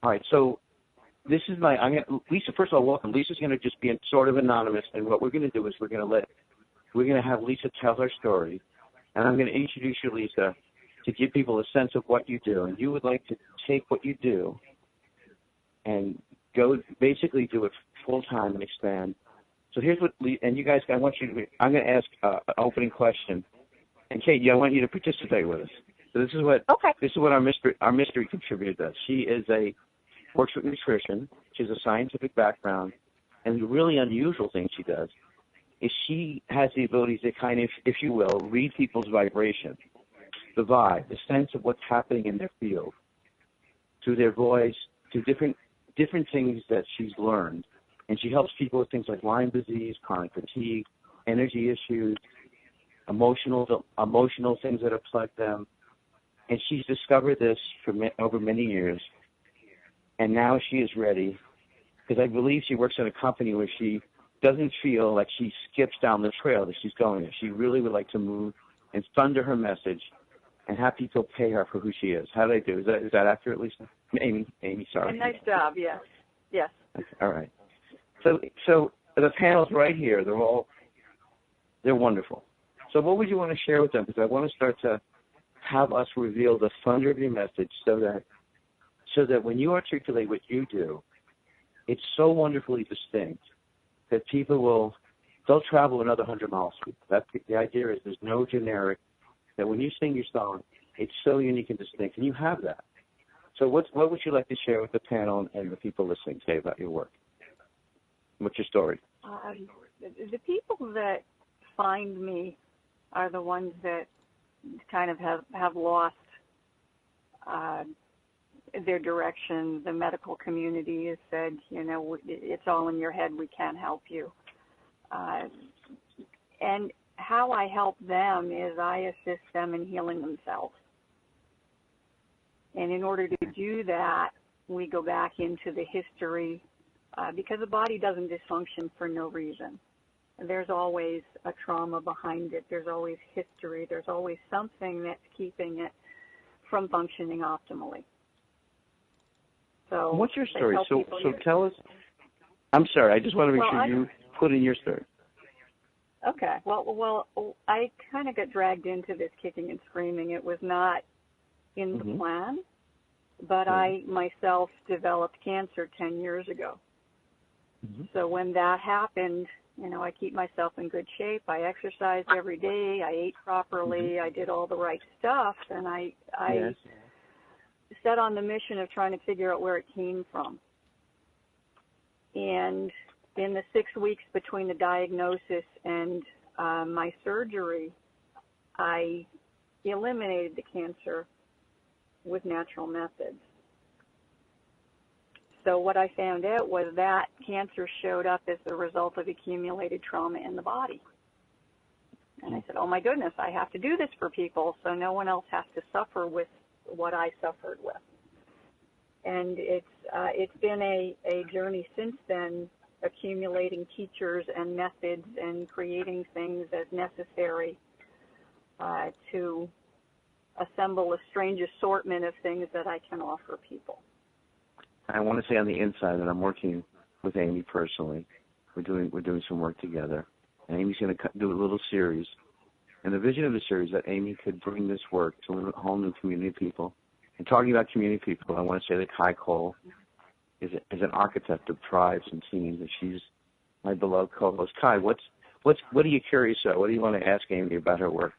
Speaker 2: All right, so this is Lisa, first of all, welcome. Lisa's going to just be sort of anonymous, and what we're going to do is we're going to have Lisa tell her story, and I'm going to introduce you, Lisa, to give people a sense of what you do. And you would like to take what you do and go basically do it full-time and expand. So here's what, and you guys, I'm going to ask an opening question. And Kate, I want you to participate with us. So this is what our mystery contributor does. She works with nutrition. She has a scientific background. And the really unusual thing she does is she has the ability to kind of, if you will, read people's vibration, the vibe, the sense of what's happening in their field, through their voice, through different things that she's learned. And she helps people with things like Lyme disease, chronic fatigue, energy issues, emotional things that have plagued them. And she's discovered this over many years. And now she is ready, because I believe she works in a company where she doesn't feel like she skips down the trail that she's going in. She really would like to move and thunder her message and have people pay her for who she is. How did I do? Is that accurate, Lisa? Amy, sorry.
Speaker 4: Nice job, yes. Yes.
Speaker 2: Okay, all right. So the panel's right here. They're wonderful. So what would you want to share with them? Because I want to start to have us reveal the thunder of your message so that when you articulate what you do, it's so wonderfully distinct that they'll travel another 100 miles for you. The idea is there's no generic, that when you sing your song, it's so unique and distinct, and you have that. So what would you like to share with the panel and the people listening today about your work? What's your story?
Speaker 4: The people that find me are the ones that kind of have lost their direction. The medical community has said, it's all in your head, we can't help you. And how I help them is I assist them in healing themselves. And in order to do that, we go back into the history, because the body doesn't dysfunction for no reason. There's always a trauma behind it. There's always history. There's always something that's keeping it from functioning optimally. So
Speaker 2: what's your story? So tell us. I'm sorry. I just want to make sure you put in your story.
Speaker 4: Okay. Well, I kind of got dragged into this kicking and screaming. It was not in the plan, but I myself developed cancer 10 years ago. So when that happened, I keep myself in good shape. I exercised every day. I ate properly. I did all the right stuff, and I set on the mission of trying to figure out where it came from. And in the 6 weeks between the diagnosis and my surgery, I eliminated the cancer with natural methods. So what I found out was that cancer showed up as the result of accumulated trauma in the body. And I said, oh my goodness, I have to do this for people so no one else has to suffer with what I suffered with. And it's been a journey since then, accumulating teachers and methods and creating things as necessary to assemble a strange assortment of things that I can offer people.
Speaker 2: I want to say on the inside that I'm working with Amy personally. We're doing some work together, and Amy's going to do a little series. And the vision of the series is that Amy could bring this work to a whole new community of people. And talking about community people, I want to say that Kai Cole is an architect of tribes and teams, and she's my beloved co-host. Kai, what are you curious about? What do you want to ask Amy about her work?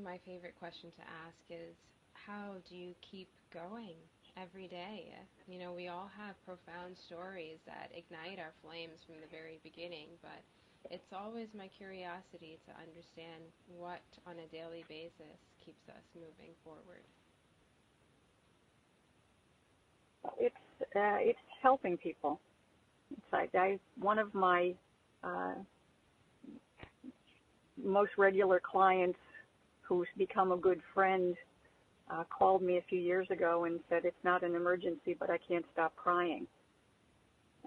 Speaker 3: My favorite question to ask is, how do you keep going every day? We all have profound stories that ignite our flames from the very beginning, but it's always my curiosity to understand what on a daily basis keeps us moving forward.
Speaker 4: It's helping people. It's like one of my most regular clients who's become a good friend called me a few years ago and said, it's not an emergency, but I can't stop crying.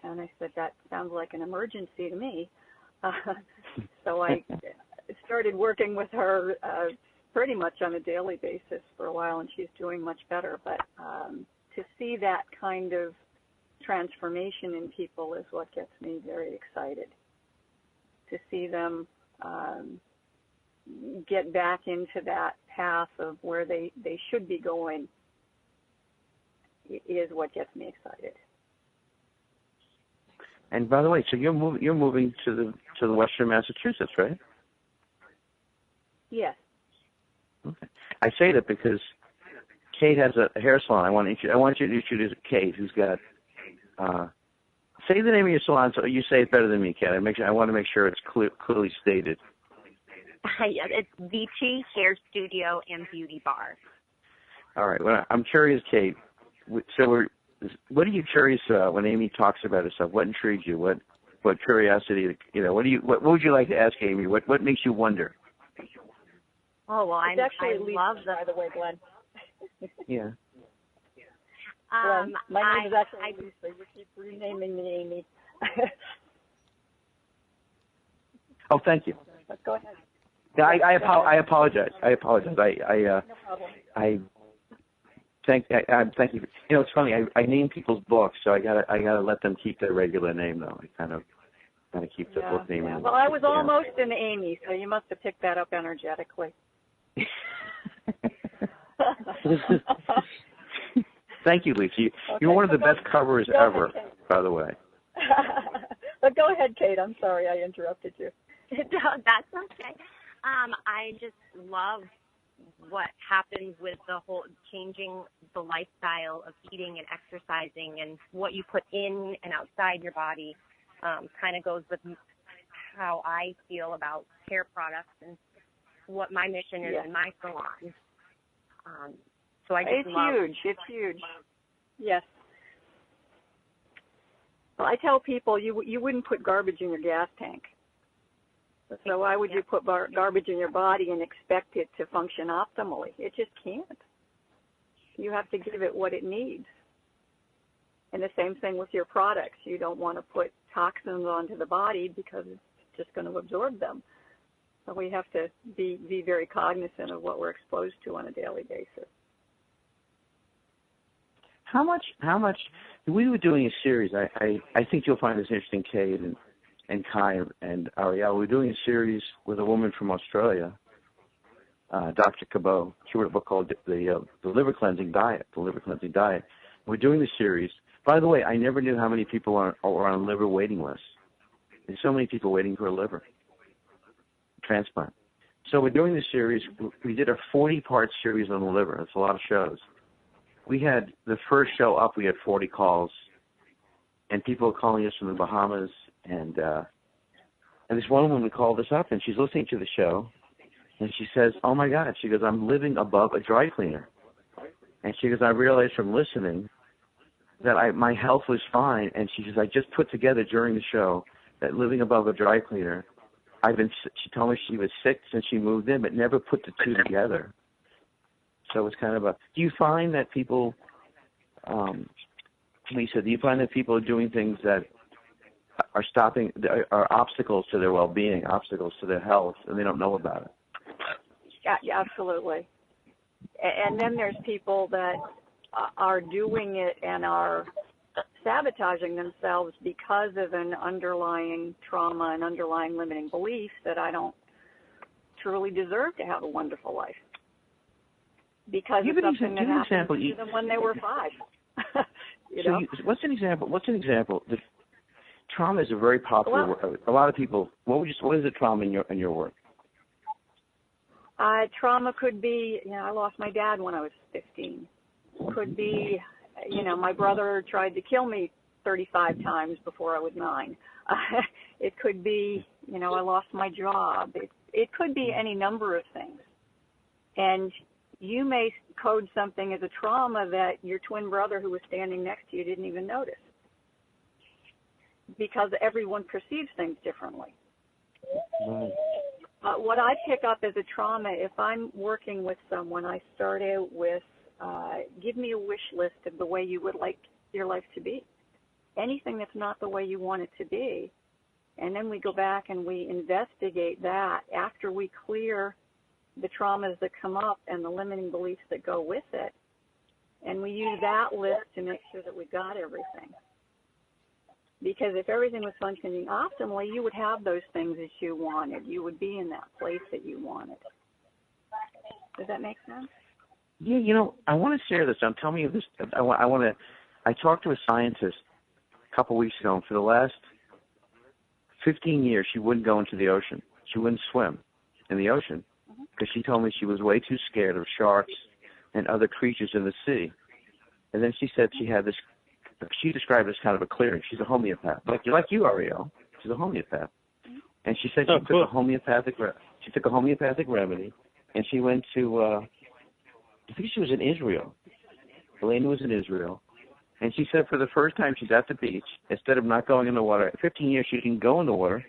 Speaker 4: And I said, that sounds like an emergency to me. So I started working with her pretty much on a daily basis for a while, and she's doing much better. But to see that kind of transformation in people is what gets me very excited. To see them get back into that path of where they should be going is what gets me excited.
Speaker 2: And by the way, so you're moving to the Western Massachusetts, right?
Speaker 4: Yes.
Speaker 2: Okay. I say that because Kate has a hair salon. I want you to introduce Kate, who's got. Say the name of your salon. So you say it better than me, Kate. I want to make sure it's clearly stated.
Speaker 9: Yeah, it's VT Hair Studio and Beauty Bar.
Speaker 2: All right. Well, I'm curious, Kate. So what are you curious about when Amy talks about herself? What intrigues you? What curiosity? What would you like to ask Amy? What makes you wonder?
Speaker 9: Oh well, I love the.
Speaker 4: By the way, Glenn.
Speaker 2: Yeah.
Speaker 4: Glenn, my name is actually Lisa. You keep renaming me Amy.
Speaker 2: Oh, thank you.
Speaker 4: But go ahead.
Speaker 2: Yeah, I apologize. No problem. Thank you. It's funny. I name people's books, so I gotta let them keep their regular name though. I kind of keep the book name.
Speaker 4: Yeah. Well, I was almost an Amy, so you must have picked that up energetically.
Speaker 2: Thank you, Lisa. You're one of the best coverers ever, by the way.
Speaker 4: But go ahead, Kate. I'm sorry I interrupted you.
Speaker 9: No, that's okay. I just love what happens with the whole changing the lifestyle of eating and exercising, and what you put in and outside your body kind of goes with how I feel about hair products and what my mission is in my salon. So I just love.
Speaker 4: It's huge. Yes. Well, I tell people you wouldn't put garbage in your gas tank. So why would you put garbage in your body and expect it to function optimally? It just can't. You have to give it what it needs. And the same thing with your products. You don't want to put toxins onto the body because it's just going to absorb them. So we have to be very cognizant of what we're exposed to on a daily basis.
Speaker 2: How much? We were doing a series. I think you'll find this interesting, Kate and Kai and Ariel. We're doing a series with a woman from Australia, Dr. Cabot. She wrote a book called the Liver Cleansing Diet. The Liver Cleansing Diet. We're doing this series. By the way, I never knew how many people are on liver waiting lists. There's so many people waiting for a liver transplant. So we're doing this series. We did a 40-part series on the liver. That's a lot of shows. We had the first show up. We had 40 calls, and people were calling us from the Bahamas. And this one woman called us up, and she's listening to the show, and she says, "Oh my God!" She goes, "I'm living above a dry cleaner," and she goes, "I realized from listening that my health was fine." And she says, "I just put together during the show that living above a dry cleaner, she told me she was sick since she moved in, but never put the two together." So it's kind of do you find that people, Lisa, do you find that people are doing things that are obstacles to their well-being, obstacles to their health, and they don't know about it?
Speaker 4: Yeah, absolutely. And then there's people that are doing it and are sabotaging themselves because of an underlying trauma and underlying limiting belief that I don't truly deserve to have a wonderful life. Because of something that happened to them when they were 5.
Speaker 2: What's an example? The trauma is a very popular word. A lot of people. What is a trauma in your work?
Speaker 4: Trauma could be, I lost my dad when I was 15. Could be, my brother tried to kill me 35 times before I was 9. It could be, I lost my job. It could be any number of things. And you may code something as a trauma that your twin brother who was standing next to you didn't even notice, because everyone perceives things differently.
Speaker 2: Right.
Speaker 4: What I pick up as a trauma, if I'm working with someone, I start out with, give me a wish list of the way you would like your life to be. Anything that's not the way you want it to be, And then we go back and we investigate that after we clear the traumas that come up and the limiting beliefs that go with it. And we use that list to make sure that we got everything. Because if everything was functioning optimally, you would have those things that you wanted. You would be in that place that you wanted. Does that make sense?
Speaker 2: Yeah, I want to share this. Tell me this. I talked to a scientist a couple weeks ago, and for the last 15 years, she wouldn't go into the ocean. She wouldn't swim in the ocean because she told me she was way too scared of sharks and other creatures in the sea. And then she said she had this, she described it as kind of a clearing. She's a homeopath, like you, Ariel. She's a homeopath. And she said she took a homeopathic remedy, and she went to, I think she was in Israel. Elena was in Israel. And she said for the first time she's at the beach, instead of not going in the water, 15 years she can go in the water.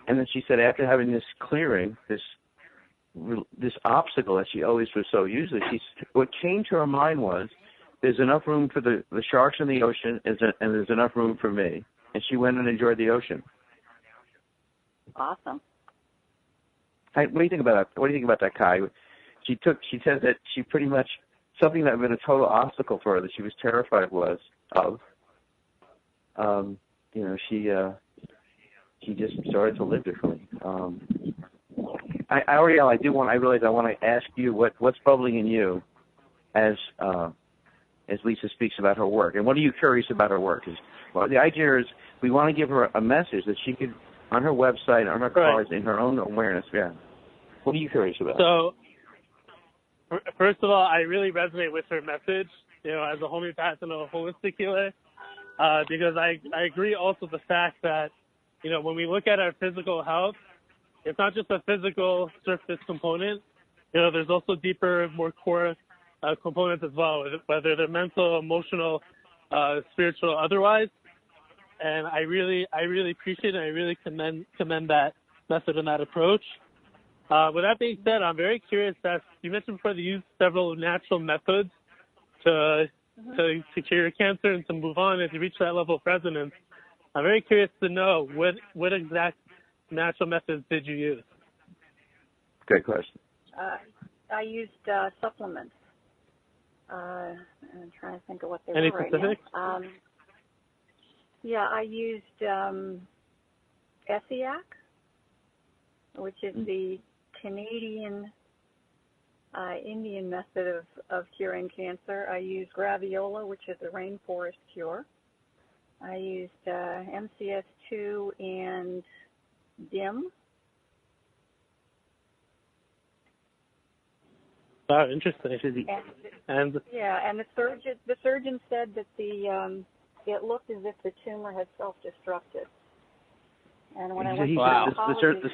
Speaker 2: And then she said after having this clearing, this obstacle that she always was so used to, what came to her mind was, there's enough room for the sharks in the ocean, and there's enough room for me. And she went and enjoyed the ocean.
Speaker 4: Awesome.
Speaker 2: What do you think about that? What do you think about that, Kai? She said that she pretty much, something that had been a total obstacle for her that she was terrified of, she just started to live differently. Ariel, I realize I want to ask you what's bubbling in you as Lisa speaks about her work, and what are you curious about her work? Well, the idea is we want to give her a message that she could, on her website, on her cards, in her own awareness. Yeah. What are you curious about?
Speaker 8: So, first of all, I really resonate with her message, as a homeopath and a holistic healer, because I agree also with the fact that, when we look at our physical health, it's not just a physical surface component. There's also deeper, more core components as well, whether they're mental, emotional, spiritual, otherwise. And I really appreciate it. I really commend that method and that approach. With that being said, I'm very curious that you mentioned before that you use several natural methods to cure your cancer and to move on and to reach that level of resonance. I'm very curious to know what exact natural methods did you use?
Speaker 2: Great question.
Speaker 4: I used supplements. I'm trying to think of what they
Speaker 8: Any
Speaker 4: were
Speaker 8: specifics?
Speaker 4: right now. I used Essiac, which is the Canadian Indian method of curing cancer. I used Graviola, which is a rainforest cure. I used MCS2 and DIM.
Speaker 8: Wow, interesting. And
Speaker 4: the surgeon said that it looked as if the tumor had self-destructed. And when I went to
Speaker 2: the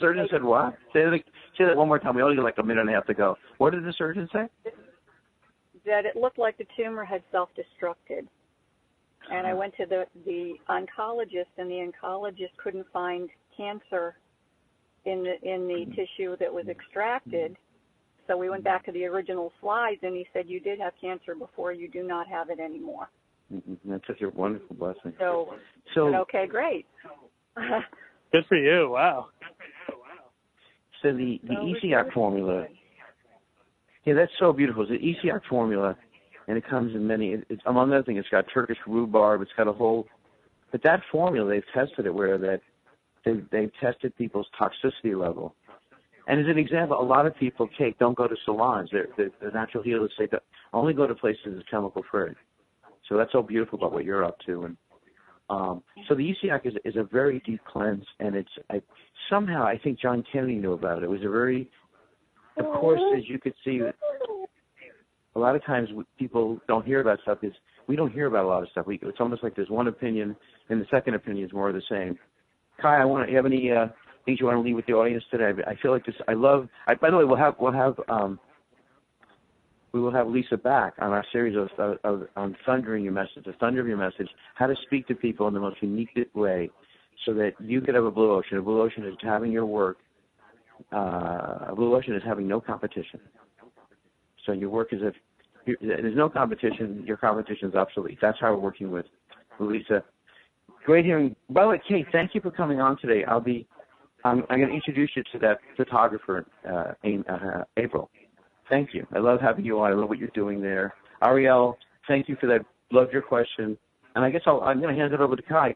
Speaker 2: surgeon said what? Say that one more time. We only got like a minute and a half to go. What did the surgeon say?
Speaker 4: That it looked like the tumor had self-destructed. And I went to the oncologist, and the oncologist couldn't find cancer in the tissue that was extracted. So we went back to the original slides, and he said, you did have cancer before, you do not have it anymore.
Speaker 2: Mm-hmm. That's such a wonderful blessing.
Speaker 4: So okay, great.
Speaker 8: Good for you. Wow.
Speaker 2: So the ECOC formula, that's so beautiful. The ECOC formula, and it comes in many, it's, among other things, it's got Turkish rhubarb, it's got a whole, but that formula, they've tested it where that they've tested people's toxicity level. And as an example, a lot of people don't go to salons. The natural healers say that only go to places that's chemical free. So that's so beautiful about what you're up to. And so the ECOC is a very deep cleanse, and somehow I think John Kennedy knew about it. It was a very, of course, as you could see, a lot of times people don't hear about stuff. We don't hear about a lot of stuff. It's almost like there's one opinion, and the second opinion is more of the same. Kai, you have any things you want to leave with the audience today? I feel like this. By the way, we will have Lisa back on our series on thundering your message, the thunder of your message, how to speak to people in the most unique way, so that you could have a blue ocean. A blue ocean is having your work. A blue ocean is having no competition. So your work is there's no competition. Your competition is obsolete. That's how we're working with Lisa. Great hearing. By the way, Kate, thank you for coming on today. I'm going to introduce you to that photographer, April. Thank you. I love having you on. I love what you're doing there. Ariel, thank you for that. Loved your question. And I guess I'm going to hand it over to Kai.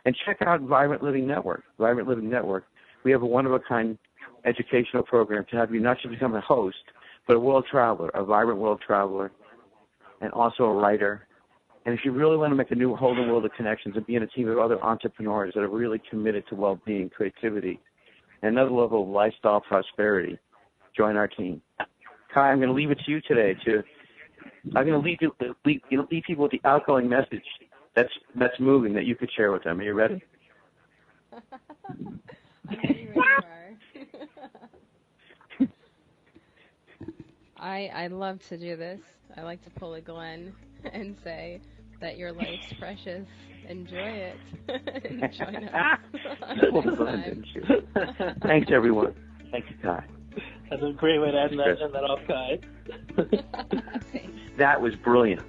Speaker 2: And check out Vibrant Living Network. Vibrant Living Network. We have a one-of-a-kind educational program to have you not just become a host, but a world traveler, a vibrant world traveler, and also a writer. And if you really want to make a new whole new world of connections and be in a team of other entrepreneurs that are really committed to well-being, creativity, and another level of lifestyle prosperity, join our team. Kai, I'm going to leave it to you today. I'm going to leave people with the outgoing message that's moving that you could share with them. Are you ready?
Speaker 3: I'm ready when you are. I love to do this. I like to pull a Glenn and say that your life's precious. Enjoy it. And join us.
Speaker 2: Thanks, everyone. Thank you, Kai.
Speaker 8: That's a great way to end that off, Kai.
Speaker 2: That was brilliant.